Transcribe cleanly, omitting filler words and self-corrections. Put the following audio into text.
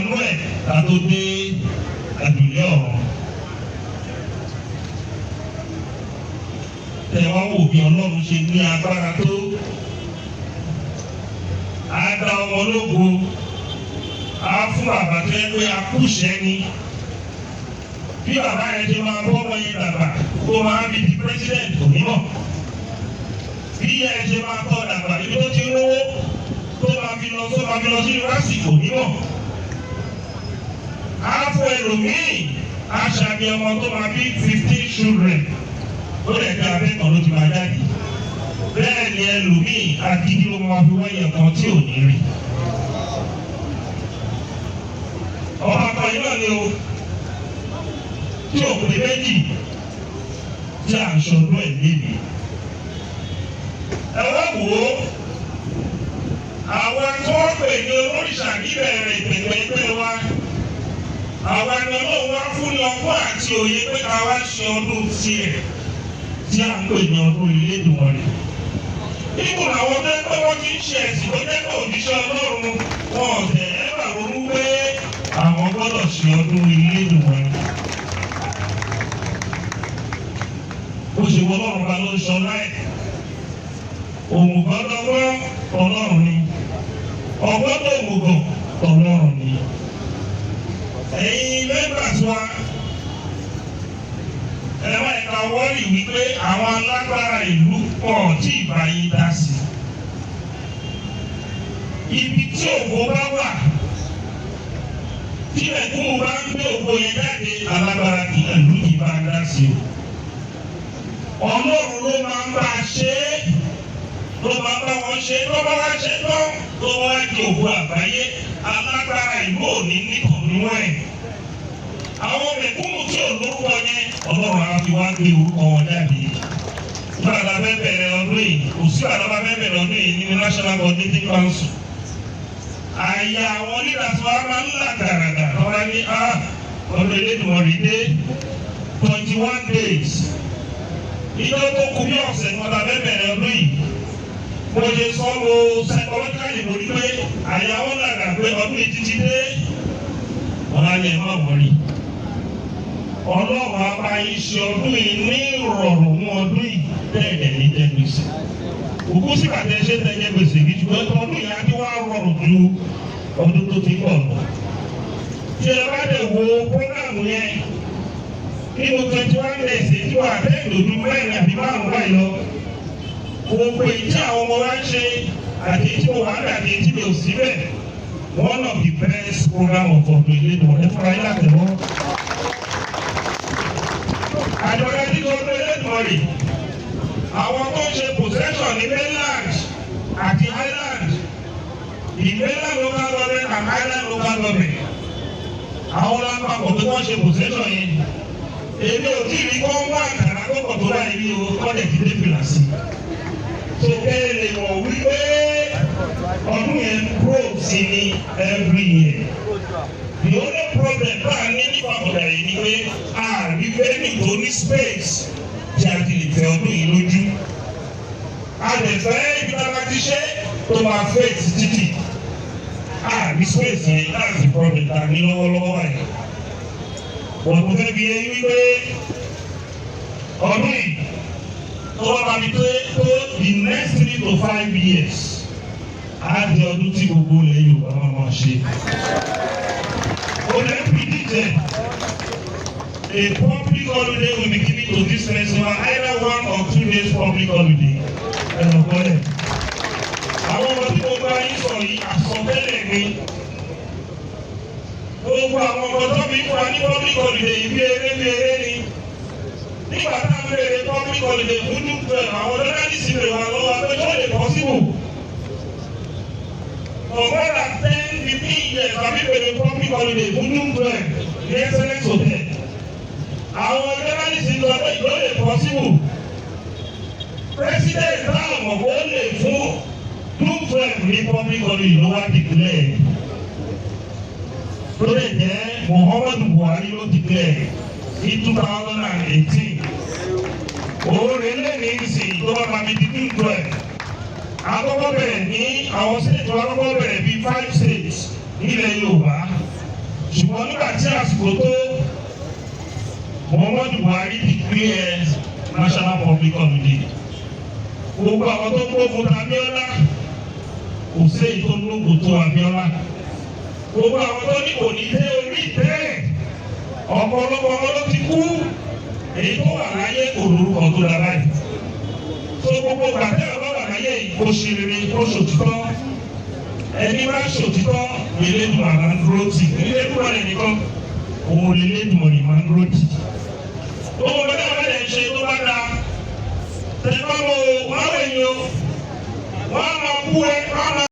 nú ẹ̀ ká tó dé àdúgbò ọ̀rọ̀. Tẹ̀wọ́n wò bí Ọlọ́run ṣe ní agbára tó. Á dá ọmọ ológo, á fún bàbá tó yẹ pé akúṣẹ́ ni. Bí bàbá yẹn ṣe máa bọ́ ọmọ yẹn dàgbà tó máa fi di president kò ní mọ̀. Bí ìyá ẹ̀ ṣe máa tọ́ dàgbà ibi tó ti rówó tó máa fi lọ sí yunifásitì kò ní mọ̀. Á fún ẹlòmíì, á ṣàbí ọmọ tó máa bí 15 children. Ó lè jẹ́ abẹ́kàn ló ti máa jáde. Bẹ́ẹ̀ ni ẹlòmíì agídí ló máa fi wáyé kan tí ò ní rí. Ọmọ kan yìí náà ni o tí ò pé méjì tí à ń ṣọdún ẹ̀ lébi. Ẹ wá wò ó, àwọn tí wọ́n pè ní olóríṣà níbẹ̀rẹ̀ ìpèpè wa, àwọn ẹni Ọlọ́run wá fún ní ọgbọ́n àti òye pé ká wá ṣe ọdún tiẹ̀ tí à ń pè ní ọdún Elédùmarè. Ibù làwọn tó ń pẹ́ wọ́n ti ń ṣe ẹ̀sìn tó jẹ́ pé òjíṣẹ́ Ọlọ́run wọn ọ̀tẹ̀ ẹ̀ bà ronú pé àwọn gbọ́dọ̀ ṣe ọdún Elédùmarè. Ó ṣe wọ́n lọ́rùn bá ló ń sọ láì. Òmùgọ́dọ́gbọ́ Ọlọ́run ni. Ọgbọ́dọ̀ òmùgọ̀ Ọlọ́run ni. Ẹ̀yin members wa, ẹ má ẹ̀ka wọ́ọ̀rì wípé àwọn alágbára ìlú pọ̀ tí ìbáyé dá sí. Ibi tí ògo bá wà, tí ẹ̀kún bá ń gbé ògo yẹn jáde, alágbára kì í ìlú yìí bá dá sí o. Ọlọ́run ló máa ń bá a ṣe é, ló máa ń bá wọn ṣe é, ló bá wá ṣe tán, ló wá di ògo àgbáyé, alágbára ìlú òní nìkan níwọ̀n ẹ̀. Àwọn mẹ̀kúnnù tí ò lórúkọ yẹn, Ọlọ́run á fi wá gbé orúkọ wọn jáde. Nígbà tá a fẹ́ bẹ̀rẹ̀ ọdún yìí, kò sí àlọ́ bá fẹ́ bẹ̀rẹ̀ ọdún yìí nínú National Coordinating Council. Àyà àwọn leaders wa máa ń là gàràgà lọ́wọ́ ní ọdún Elédùmarè dé 21 days. Ìjọ tó kù bí ọ̀sẹ̀ kan tá a fẹ́ bẹ̀rẹ̀ ọdún yìí. Mo ṣe sọ wo psychologically lórí pé àyà wọn là gà pé ọdún yìí títí dé. Wọ́n á yẹ má wọlé. Ọlọ́run apá yìí ṣe ọdún yìí ní ìrọ̀rùn mú ọdún yìí tẹ̀lẹ̀ ní tẹ̀gbèsè. Òkú sí bàtẹ́ ṣe tẹ̀lẹ̀ gbèsè kí ṣùgbọ́n ọdún yìí á ti wá rọrùn ju ọdún tó ti pọ̀ lọ. Tí ẹ bá dẹ̀ wo prógámù yẹn nínú 21 days tí wà bẹ́ẹ̀ lòdù mẹ́rin àbí márùn-ún báyìí lọ. Gbogbo èyí tí àwọn ọmọ wa ń ṣe àti èyí tí mo wà ń dà àti èyí tí mi ò sí bẹ́ẹ̀. One of the best program of ọdún Elédùmarè fún ayé àtẹ̀wọ́. Àjọyọ̀ tí ọdún Elédùmarè, àwọn tó ń ṣe possession ní mainland àti island, the mainland local government and island local government, àwọn lápapọ̀ tó wọ́n ṣe possession yẹn. Èmi ò tí ì rí kọ́ wá àkàrà kọ́kọ́ tó láì rí o kọ́lẹ̀ ti dé fìlà sí. So kẹ́lẹ́ lè mọ̀ wípé ọdún yẹn grow sí ní every year. The only problem bá a ní nípa ọ̀dà yìí ni pé àrí venue tó ní space tí a ti lè fẹ́ ọdún yìí lójú. A lè fẹ́ ibi tá a bá ti ṣe tó máa face títì. Àrí space yẹn that's the problem tá a ní lọ́wọ́lọ́wọ́ báyìí. Wọ́n kò fẹ́ fi yé wípé ọdún yìí tó wá máa fi tó the next 3 to 5 years. Á di ọdún tí gbogbo ilẹ̀ Yorùbá máa ṣe. Ó lè predict a public holiday will be given to this festival, either 1 or 2 days public holiday. Ẹ̀rọ̀kọ́lẹ̀. Àwọn ọmọ tí mo bá yín sọ yìí àsọtẹ́lẹ̀ ni. Gbogbo àwọn ọmọ tó fi fún wa ní public holiday yìí bí eré ni. Nígbà tá a bẹ̀rẹ̀ public holiday fún dúpẹ́ àwọn journalist rẹ̀ wà lọ́wọ́ pé ó lè possible. For more than 10-15 years, àbí bẹ̀rẹ̀ public holiday fún dúpẹ́ ní excellence hotel. Àwọn journalist lọ pé ó lè possible. President dáhùn ọ̀pọ̀ ó lè fún dúpẹ́ ní public holiday ló wá declare. Tó lè jẹ́ Muhammadu Buhari ló declare ní 2018. Oore lẹ́ni ìsìn tó bá máa fi di dúpẹ́. Àkọ́kọ́ bẹ̀rẹ̀ ní àwọn state wa kọ́kọ́ bẹ̀rẹ̀ bíi 5 states nílẹ̀ Yorùbá ṣùgbọ́n nígbà tí àsìkò tó Muhammadu Buhari declare national public holiday gbogbo àwọn tó gbógun ta Abíọ́lá kò sí èyí tó lóògùn tó Abíọ́lá gbogbo àwọn tó ní kò ní dé orí ìtẹ́ ọ̀pọ̀lọpọ̀ wọn ló ti kú èyí tó wà láyé kò lórúkọ tó dára yìí tó gbogbo gbàtẹ́ ọ̀rọ̀ wà láyé yìí kó ṣe rere kó ṣòtítọ́ ẹni bá ṣòtítọ́ Elédùmarè máa ń dúró tì Elédùmarè nìkan òun Elédùmarè máa ń dúró tì gbogbo bẹ́ẹ̀ bá lè ṣe tó bá dáa tẹ̀lé bá wọ wọ́n á wẹ̀ yín o wọ́n á máa bú ẹ wọ́n á máa.